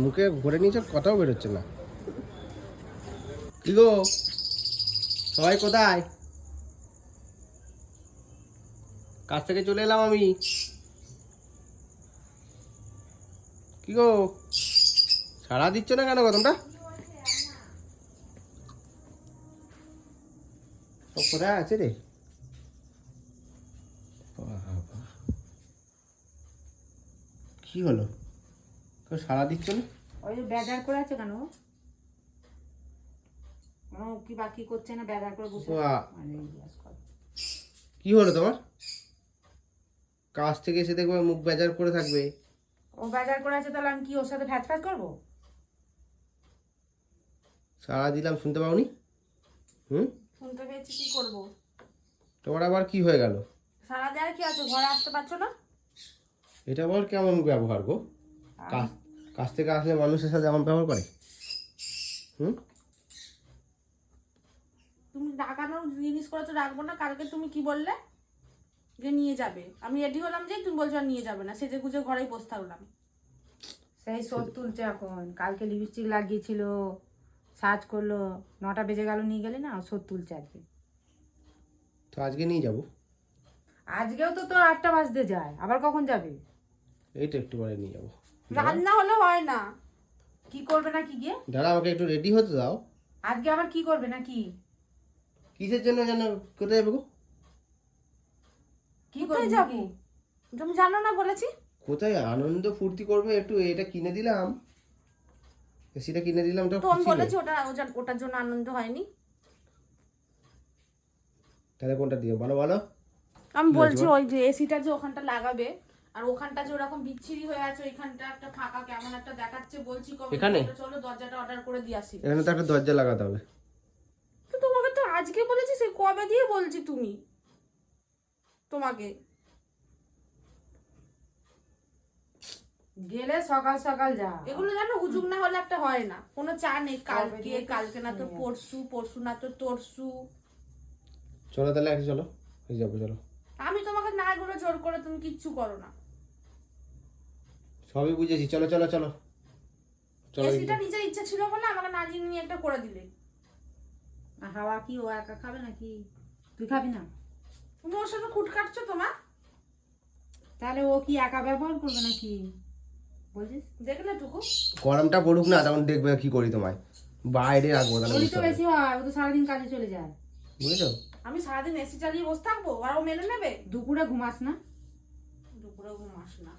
মুখে ভরে নিয়েছে, কথাও বেরোচ্ছে না। কি গো সবাই কোথায়? কাছ থেকে চলে এলাম আমি। কি গো সাড়া দিচ্ছ না কেন গো তোমরা? সব কোথায় আছে রে? কি হলো কেউ সাড়া দিচ্ছ না? ওই যে বেজার করে আছে কেন? কি বাকি করছে না, বেজার করে বসে কি হলো তোমার? কাছ থেকে এসে দেখবে মুখ বেজার করে থাকবে। ও বেজার করে আছে, তাহলে আমি কি ওর সাথে ফ্যাট ফ্যাট করবো? সাড়া দিলাম শুনতে পাওনি? শুনতে পেয়েছি, কি করবো? তোমার আবার কি হয়ে গেল? সারা দেওয়ার কি আছে, ঘরে আসতে পারছো না? এটা বল কেমন ব্যবহার গো? কাছ থেকে আসলে মানুষের সাথে এমন ব্যবহার করে? তুমি ডাকানোর জিনিস করেছো, রাখবো না। কালকে তুমি কি বললে যে নিয়ে যাবে? আমি রেডি হলাম যে তুমি বলছো নিয়ে যাবে না, সেজে গুজে ঘরেই বসে থাকলাম। সেই শোধ তুলছে এখন। কালকে লিপস্টিক লাগিয়েছিল, সার্চ করলো, 9টা বেজে গেল, নিয়ে গেলে না, শোধ তুলছে আজকে। তো আজকে নিয়ে যাবো। আজকেও তো তোর 8টা বাজতে যায়, আবার কখন যাবে? এই তো একটু পরে নিয়ে যাবো। রান্না হলে হয় না? কি করবে না কি গিয়ে? দাঁড়া আমাকে একটু রেডি হতে দাও। আজকে আবার কি করবে না কি? কিসের জন্য জানো? কোথায় যাবো? কি কোথায় যাবো তুমি জানো না? বলেছি কোথায় আনন্দ ফুর্তি করবে একটু, এটা কিনে দিলাম, এসিটা কিনে দিলাম। তো আমি বলেছি ওটার জন্য আনন্দ হয়নি। তাহলে কোনটা দিয়ে বলো বলো? আমি বলছি ওই যে এসিটা যে ওখানটা লাগাবে, আর ওখানটা যে ওরকম বিচ্ছিরি হয়ে আছে, ওইখানটা একটা ফাঁকা কেমন একটা দেখাচ্ছে। বলছি কবে এখানে চলো দরজাটা অর্ডার করে দিয়ে আসি। এখানে তো একটা দরজা লাগাতে হবে। তো তোমাকে তো আজকে বলেছি, সেই কবে দিয়ে বলছি তুমি তোমাকে। গেলে সকাল সকাল যা। এগুলো জানো হুজুগ না হলে একটা হয় না, কোনো চা নেই। কালকে না তো পরশু, পরশু না তো তরশু। চলো তাহলে একটু চলো, হয়ে যাবো চলো। আমি তোমাকে না এগুলো জোর করে তুমি কিচ্ছু করো না। সবই বুঝেছি, চলো চলো চলো চলো। এসিটা নিজের ইচ্ছা ছিল বলে আমাকে না নিয়ে একটা করে দিলে। হাওয়া কি ও একা খাবে নাকি? তুই খাবি না? তুমি ওর সাথে খুট কাটছো তোমার। তাহলে ও কি একা ব্যবহার করবে নাকি বলছিস? দেখলে টুকু গরমটা পড়ুক না, তখন দেখবে কি করি তোমায় বাইরে রাখবো। তাহলে তো বেশি হয়, ও তো সারাদিন কাজে চলে যায়, বুঝেছো? আমি সারাদিন এসি চালিয়ে বসে থাকবো আর ও মেনে নেবে? দুপুরে ঘুমাস না? দুপুরে ঘুমাস না?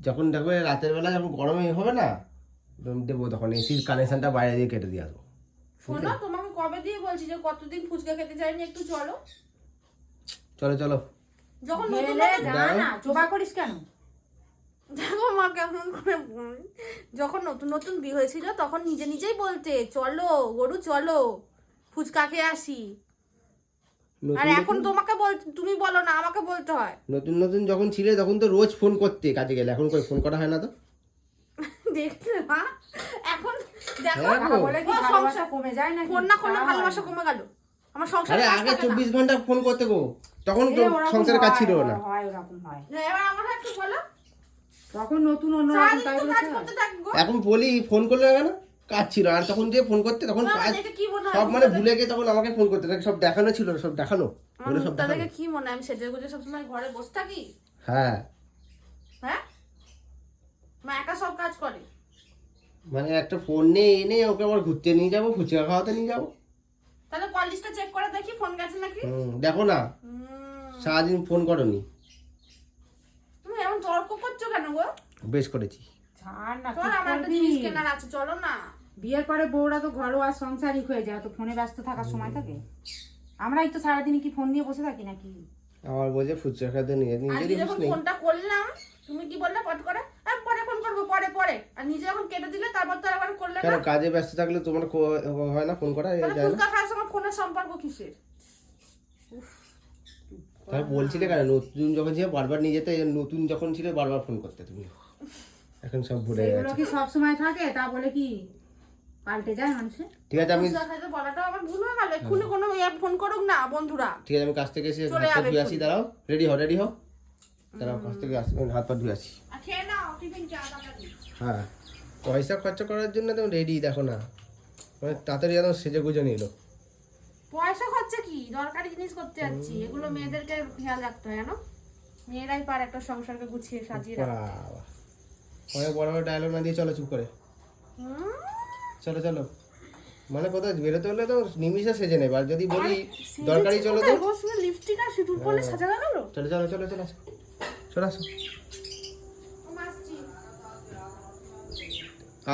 যখন দেখবে রাতের বেলা যখন গরমে হবে না দেবো, তখন এসির কানেকশনটা বাইরে দিয়ে কেটে দিয়ে আসবো। শোনো, তোমাকে কবে দিয়ে বলছি যে কতদিন ফুচকা খেতে যাইনি, একটু চলো। চলো চলো। যখন নতুন না জোবা করিস কেন? দেখো মা কেমন করে, যখন নতুন নতুন বিয়ে হয়েছিল তখন নিজে নিজেই বলতে চলো গরু চলো ফুচকা খেয়ে আসি। আর এখন তোমাকে তুমি বলো না, আমাকে বলতে হয়। নতুন নতুন যখন ছিলে তখন তো রোজ ফোন করতে কাজে গেলে, এখন কই ফোন করা হয় না তো। দেখলে মা, এখন দেখো বলে কি ভালোবাসা কমে যায় না? ফোন না করলে ভালোবাসা কমে গেল আমার সংসারে? আগে 24 ঘন্টা ফোন করতে গো, তখন তো সংসারে কাজ ছিল না। হয় ওরকম হয়। এবার আমার একটু বলো, তখন নতুন অন্যরকম কাজ করতে থাকবো। এখন বলি ফোন করলে কেন, কাজ ছিল। আর তখন যে ফোন করতে তখন কাজ সব মানে ভুলে গিয়ে তখন আমাকে ফোন করতে, সব দেখানো ছিল, সব দেখানো বলে সব দেখানো। তাদেরকে কি মনে হয় আমি সেজে গুজে সবসময় ঘরে বসে থাকি? হ্যাঁ হ্যাঁ, মা একা সব কাজ করে। মানে একটা ফোন নিয়ে এনে ওকে আবার ঘুরতে নিয়ে যাবো, ফুচকা খাওয়াতে নিয়ে যাবো। তাহলে কল লিস্টটা চেক করে দেখি ফোন গেছে নাকি। দেখো না, সারাদিন ফোন করনি। তুমি এমন তর্ক করছো কেন গো? বেশ করেছি। ছাড় না, চল আমার একটা জিনিস কেনার আছে, চলো না। বিয়ের পরে বউরা তো ঘরোয়া সংসারিক হয়ে যায়, তো ফোনে ব্যস্ত থাকার সময় থাকে? আমরাই তো সারাদিন কি ফোন নিয়ে বসে থাকি নাকি? আমার বলছে ফুচকা খেতে নিয়ে নিজেরই যখন ফোনটা করলাম তুমি কি বললে পট করে পরে ফোন করবো, পরে পরে, আর নিজে যখন কেটে দিলে তারপর তো আবার করলে না। কেন কাজে ব্যস্ত থাকলে তোমার হয় না ফোন করা? ফুচকা খাওয়ার সময় ফোনের সম্পর্ক কিসের? তাই বলছিলে কেন নতুন যখন ছিল বারবার নিয়ে যেতে, নতুন যখন ছিল বারবার ফোন করতে তুমি, এখন সব ভুলে গেছো। এগুলো কি সব সময় থাকে? তা বলে কি পাল্টে যায় মানুষের? ঠিক আছে আমি বলাটা আমার ভুল হয়ে গেল। এক্ষুনি কোনো ফোন করুক না বন্ধুরা। ঠিক আছে আমি কাছ থেকে এসে হাত পা ধুয়ে আসি। দাঁড়াও, রেডি হও দাঁড়াও, কাছ থেকে হাত পা ধুয়ে আসি। খেয়ে নাও টিফিন চা। হ্যাঁ পয়সা খরচা করার জন্য তো রেডি দেখো না, মানে তাড়াতাড়ি একদম সেজে গুজে নিল। পয়সা খরচা কি, দরকারি জিনিস করতে যাচ্ছি, এগুলো মেয়েদেরকে খেয়াল রাখতে হয় জানো, মেয়েরাই পারে একটা সংসারকে গুছিয়ে সাজিয়ে রাখতে। বাবা, অনেক বড় বড় ডায়লগ না দিয়ে চলো চুপ করে, চলো চলো। মানে কোথাও বেরোতে হলে তো নিমিষে সেজে নেবে, আর যদি বলি দরকারি চলো তো লিপস্টিক আর সিঁদুর পরলে সাজা গেল। চলো চলো চলো চলো চলো আসো।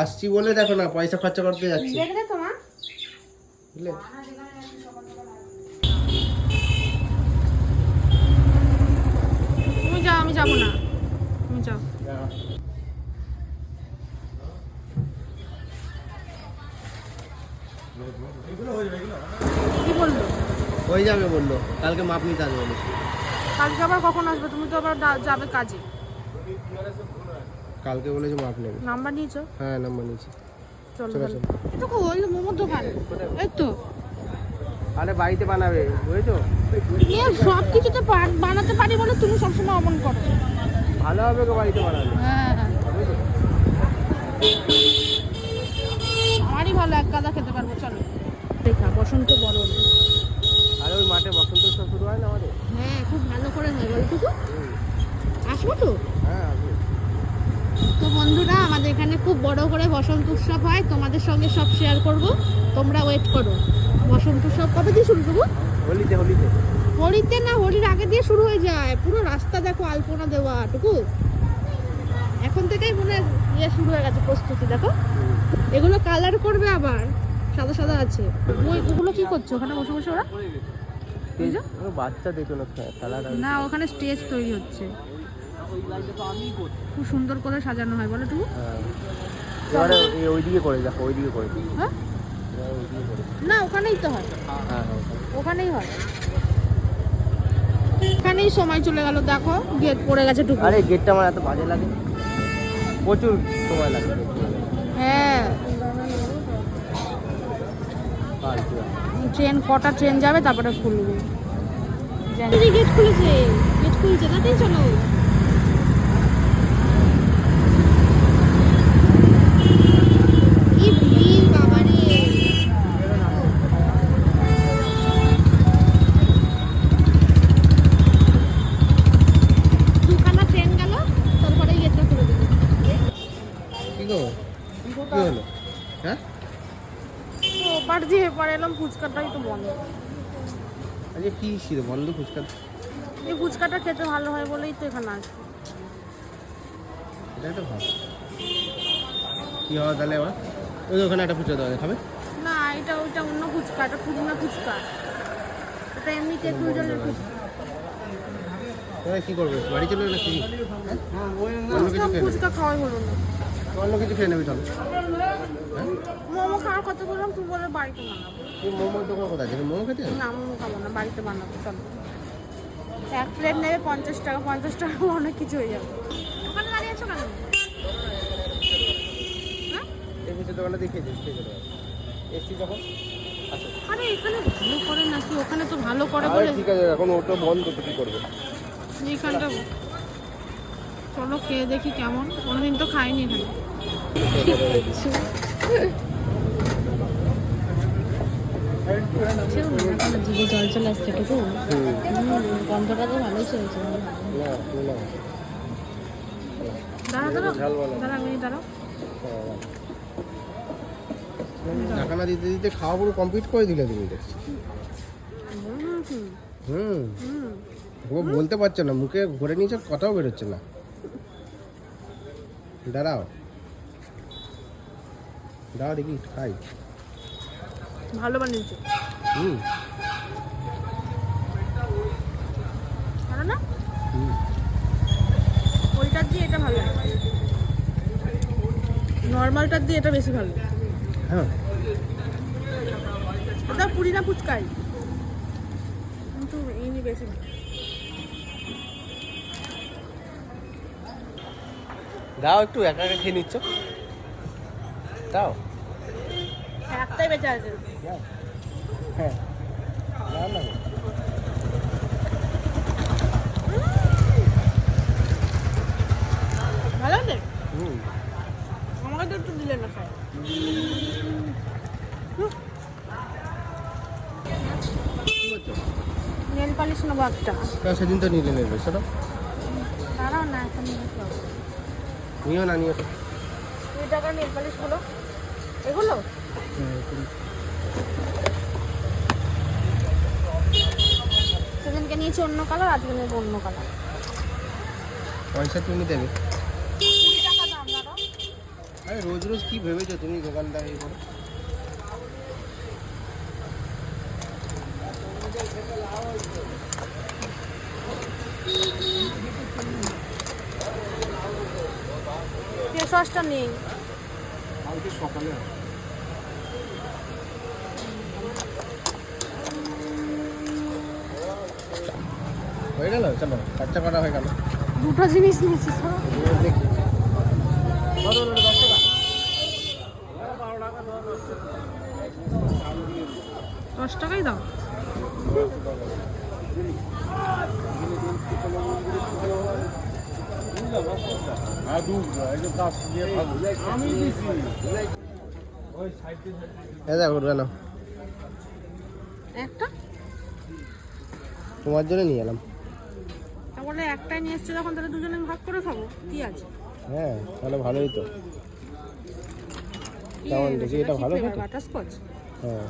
আসছি বলে দেখো না পয়সা খরচা করতে যাচ্ছি, দেখলে তোমার বুঝলে? তুমি যাও, আমি যাবো না, তুমি যাও। কি বললো? হয়ে যাবে বললো, কালকে মাপ নিতে আসবে বলে। কালকে আবার কখন আসবে? তুমি তো আবার যাবে কাজে। কালকে বলেছে মাপ নেবে। নাম্বার নিয়েছো? হ্যাঁ নাম্বার নিয়েছি। চলো চলো চলো। চলো। এটা ওই মোমোর দোকান, এই তো। আরে বাড়িতে বানাবে বুঝেছো? সব কিছুতে বানাতে পারি বলে তুমি সবসময় অমন করো। ভালো হবে গো বাড়িতে বানাবে। হ্যাঁ আমারই ভালো, এক গাদা খেতে পারবো। চলো দেখা বসন্ত বরণ। আরে ওই মাঠে বসন্ত উৎসব শুরু হয় না আমাদের? হ্যাঁ খুব ভালো করে হয় বলটুকু। আসবো তো? হ্যাঁ আসবে। তো বন্ধুরা, আমাদের এখানে খুব বড় করে বসন্ত উৎসব হয়, তোমাদের সঙ্গে সব শেয়ার করব, তোমরা ওয়েট করো। বসন্ত উৎসব কবে দিয়ে শুরু করবো? হোলিতে হোলিতে। হোলিতে না, হোলির আগে দিয়ে শুরু হয়ে যায়। পুরো রাস্তা দেখো আলপনা দেওয়া টুকু, এখন থেকেই মনে ইয়ে শুরু হয়ে গেছে প্রস্তুতি। দেখো এগুলো কালার করবে আবার, সাদা সাদা আছে। ওগুলো কি করছো ওখানে বসে বসে ওরা? বাচ্চা দেখো না খেলাটা। না, ওখানে স্টেজ তৈরি হচ্ছে, খুব সুন্দর করে সাজানো হয় বলো টুকু। এবারে ওইদিকে করে দেখো, ওইদিকে করে। হ্যাঁ না, ওখানেই তো হয়। হ্যাঁ ওখানেই হয়, এখানেই সময় চলে গেল। দেখো গেট পড়ে গেছে টুকু। আরে গেটটা আমার এত বাজে লাগে, প্রচুর সময় লাগে। হ্যাঁ ট্রেন কটা ট্রেন যাবে তারপরে খুলবে। গেট খুলেছে, গেট খুলছে, তাতেই চলো। কি ভিড় বাবারে। দুখানা ট্রেন গেল, তারপরে গেটটা খুলে দিল। কি গো কি হলো? হ্যাঁ ওপার দিয়ে এপার এলাম, ফুচকাটাই তো বন্ধ। আজকে কি ছিল বন্ধ ফুচকা? এই ফুচকাটা খেতে ভালো হয় বলেই তো এখানে আসবে। এটাই তো ভাব। কি হবে তাহলে আবার? ওই ওখানে একটা ফুচকা দেওয়া খাবে না, এটা ওইটা অন্য ফুচকা, এটা পুদিনা ফুচকা, এটা এমনি তেঁতুল জলের ফুচকা। তোরা কি করবে, বাড়ি চলে না কি? অন্য কিছু খেয়ে নেবে, ফুচকা খাওয়াই হলো না। অন্য কিছু খেয়ে নেবে চলো। মোমো খাওয়ার কথা বললাম, তুমি বলে বাড়িতে বানাবো। তুই মোমোর দোকান কোথায় আছে? মোমো খেতে যাবে? না মোমো খাবো না, বাড়িতে বানাবো। চলো, এক প্লেট নেবে 50 টাকা, 50 টাকা অনেক কিছু হয়ে যাবে। ওখানে দাঁড়িয়ে আছো কেন? এই কিছু দোকানটা দেখিয়েছিস খেয়ে চলে যাবে। এসছি যখন আচ্ছা। আরে এখানে ভালো করে নাকি? ওখানে তো ভালো করে আরে বলে। ঠিক আছে, এখন ওটা বন্ধ তো কি করবে? এইখানটা চলো খেয়ে দেখি কেমন, কোনোদিন তো খাইনি এখানে। জিভে জল চলে আসছে টুকু, গন্ধটা তো ভালোই চলছে। দাঁড়া দাঁড়া দাঁড়া, আমি দাঁড়াও। টাকা না দিতে দিতে খাওয়া পুরো কমপ্লিট করে দিলে তুমি দেখছি। ও বলতে পারছো না, মুখে ঘুরে নিয়েছে, কথাও বেরোচ্ছে না। দাঁড়াও দাঁড়াও দেখি খাই। ভালো বানিয়েছো। ভালো না? ওইটার দিয়ে এটা ভালো, নর্মালটার দিয়ে এটা বেশি ভালো। হ্যাঁ ওটা পুদিনা ফুচকাই, কিন্তু এই বেশি ভালো। দাও একটু, একা একা খেয়ে নিচ্ছ, দাও। একটাই বেঁচে আছে। হ্যাঁ দাও না। ভালো আছে, আমাকে তো একটু জন্য খাই। নেল পালিশ নেবো একটা। সেদিন তো নিলে নেবে সেটা দাঁড়াও না, এখন নিয়ে যাবো। নিও না নিও। 2 টাকার নেল পালিশ গুলো, এগুলো সেদিনকে নিয়েছি অন্য কালার, আজকে নেবো অন্য কালার। পয়সা তুমি দেবে। 20 টাকা দাম দাঁড়াও। আরে রোজ রোজ কি ভেবেছো তুমি দোকানদারি করে? ফেস ওয়াশটা নেই। কালকে সকালে হয়ে গেল। চলো খরচা করা হয়ে গেল। 2টো জিনিস নিয়েছি তো। দেখি কত হলো? 10 টাকা। 10 টাকাই দাও। করবে না, একটা তোমার জন্য নিয়ে এলাম। তাহলে একটাই নিয়ে এসছে যখন, তাহলে দুজনে ভাগ করে খাবো, কি আছে? হ্যাঁ তাহলে ভালোই তো। কেমন দেখি এটা ভালো খেতে? বাটারস্কচ। হ্যাঁ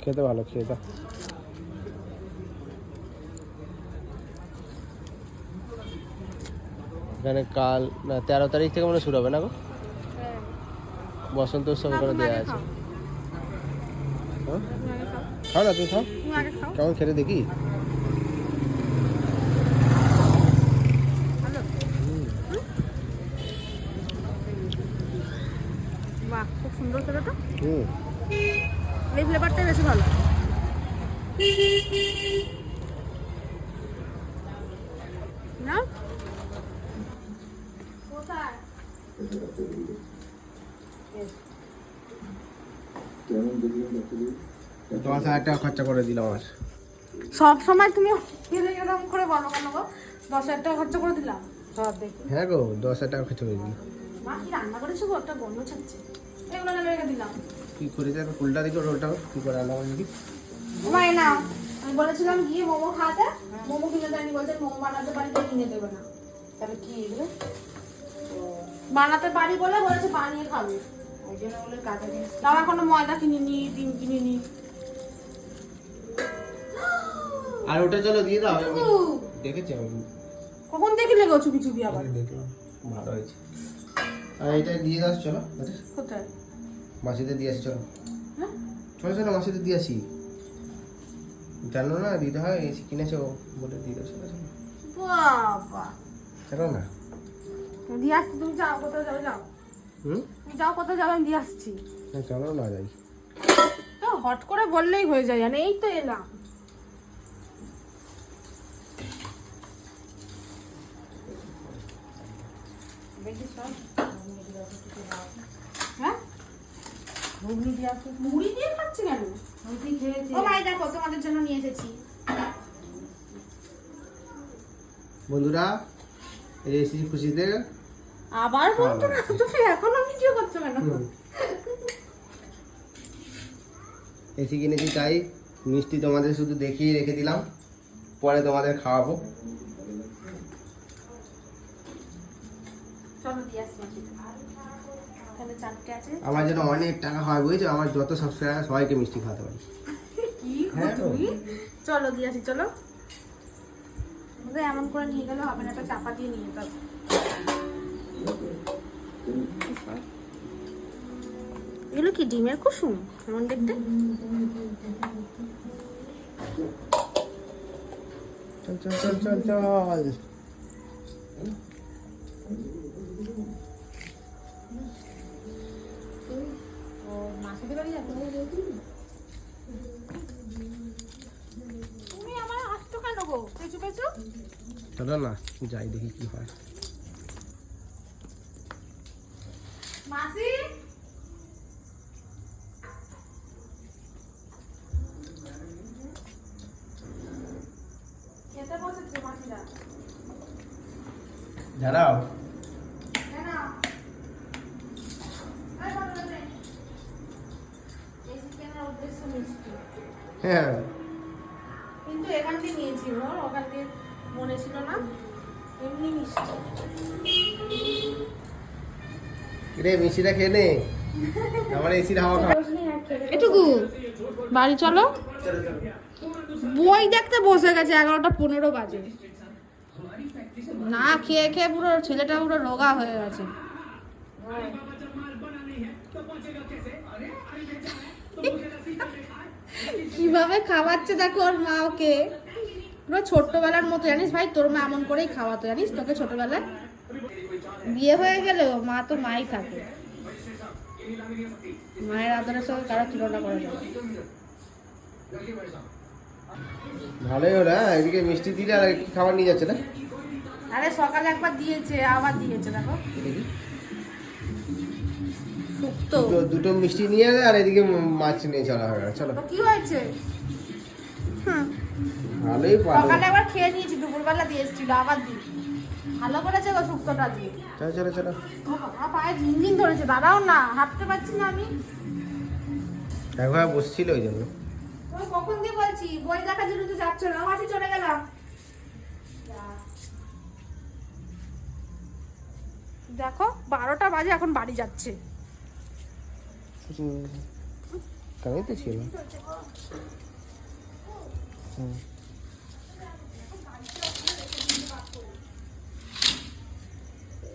খেতে ভালো, খেয়ে দাও। এখানে কাল না 13 তারিখ থেকে মনে হয় শুরু হবে না গো, বসন্ত উৎসব করে দেওয়া আছে। হ্যাঁ খাও না, তুমি খাও। কেমন খেতে দেখি। বাহ, খুব সুন্দর খেতে তো। হুম এই ফ্লেভারটাই বেশি ভালো। না কোথায় 10,000 টাকা খরচা করে দিলাম। আমার সব সময় তুমি এরকম করে বলো কেন গো? 10,000 টাকা খরচা করে দিলাম সব দেখি। হ্যাঁ গো 10,000 টাকা খরচা করে দিলাম। মা কি রান্না করেছো গো? একটা গন্ধ ছাড়ছে। এগুলো না রেখে দিলাম। কি করে যাবে উল্টা দিকে রোলটা কি করে রান্না করে নাকি? ভাই না, আমি বলেছিলাম গিয়ে মোমো খাতে, মোমো কিনে দেয়নি, বলছে মোমো বানাতে পারি তো কিনে দেবে না। তাহলে কি এগুলো বানাতে পারি বলে বলেছে বানিয়ে খাবে, ওই জন্য বলে কাজে জিনিস। তাও এখনো ময়দা কিনিনি, ডিম কিনিনি। আর ওটা চলো দিয়ে দাও। আমি দেখেছি, আমি কখন দেখলে গো চুপি চুপি আবার? দেখলাম ভালো হয়েছে। আর এটা দিয়ে দাও চলো। কোথায়? মাসিতে দিয়ে আসি চলো। হ্যাঁ চলো চলো মাসিতে দিয়ে আসি। জানো না দিতে হয়, এসে কিনেছো বলে দিয়ে দাও। চলো চলো বাবা চলো না। দিয়ে আসছি, তুমি যাও, কোথায় যাও? যাও তুমি যাও, কোথায় যাও, আমি দিয়ে আসছি। চলো না যাই। তো হট করে বললেই হয়ে যায়, জানে এই তো এলাম। হ্যাঁ মুড়ি দিয়ে খাচ্ছি কেন? ও ভাই দেখো, তোমাদের জন্য নিয়ে এসেছি। বন্ধুরা এই এসেছি খুশিতে। আবার বলতো না, তুমি এখনো ভিডিও করছো কেন? এসি কিনেছি তাই মিষ্টি তোমাদের শুধু দেখিয়ে রেখে দিলাম, পরে তোমাদের খাওয়াবো। চলো দিয়ে আসছি। তাহলে 4টে আছে। আমার জন্য অনেক টাকা হয় বুঝেছো, আমার যত সাবস্ক্রাইবার সবাইকে মিষ্টি খাওয়াতে পারি। কি হ্যাঁ তো। তুমি চলো দিয়ে আসি, চলো। এমন করে নিয়ে গেলে হবে না, একটা চাপা দিয়ে নিয়ে যেতে হবে। এগুলো কি ডিমের কুসুম এমন দেখতে? চল চল চল চল চল। তুমি আমার আসতো কেন গো পেছু পেছু? চলো না যাই দেখি কি হয়। মাসি খেতে বসেছে মাসিরা। দাঁড়াও। হ্যাঁ কিন্তু এখান থেকে নিয়েছি মোর, ওখান থেকে মনে ছিল না, এমনি মিষ্টি। রে মিষ্টিটা খেয়ে নে, আমার এসির হাওয়া খা। এটুকু বাড়ি চলো। বই দেখতে বসে গেছে, 11:15 বাজে। না খেয়ে খেয়ে পুরো ছেলেটা পুরো রোগা হয়ে গেছে। কিভাবে খাওয়াচ্ছে দেখো ওর মা ওকে, পুরো ছোট্টবেলার মতো। জানিস ভাই, তোর মা এমন করেই খাওয়াতো, জানিস তোকে ছোটবেলায়। বিয়ে হয়ে গেলেও মা তো মাই থাকে, মায়ের আদরের সঙ্গে কারো তুলনা করা যাবে না। ভালোই ওরা এদিকে মিষ্টি দিলে আর কি খাবার নিয়ে যাচ্ছে না। আরে সকালে একবার দিয়েছে, আবার দিয়েছে দেখো দেখি শুক্তো। দুটো মিষ্টি নিয়ে এলে আর এদিকে মাছ নিয়ে চলা হয়ে গেল। চলো তো কি হয়েছে? ভালোই পারো। সকালে একবার খেয়ে নিয়েছি, দুপুরবেলা দিয়ে এসেছিল, আবার দিই। ভালো করেছে গো শুক্তোটা দিয়ে। চলো চলো চলো। ও বাবা, পায়ে ঝিনঝিন ধরেছে, দাঁড়াও না, হাঁটতে পারছি না আমি। একবার বসছিল ওই জন্য। ওই কখন দিয়ে বলছি বই দেখার জন্য তো যাচ্ছ না, মাঠে চলে গেলাম। দেখো 12টা বাজে, এখন বাড়ি যাচ্ছে। কামিয়ে তো ছিল।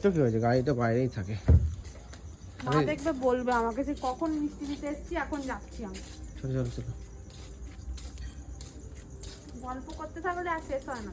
তো কি হয়েছে, গাড়ি তো বাইরেই থাকে। মা দেখবে বলবে আমাকে যে কখন মিষ্টি দিতে এসেছি, এখন যাচ্ছি আমি। চলো চলো চলো। গল্প করতে থাকলে আর শেষ হয় না।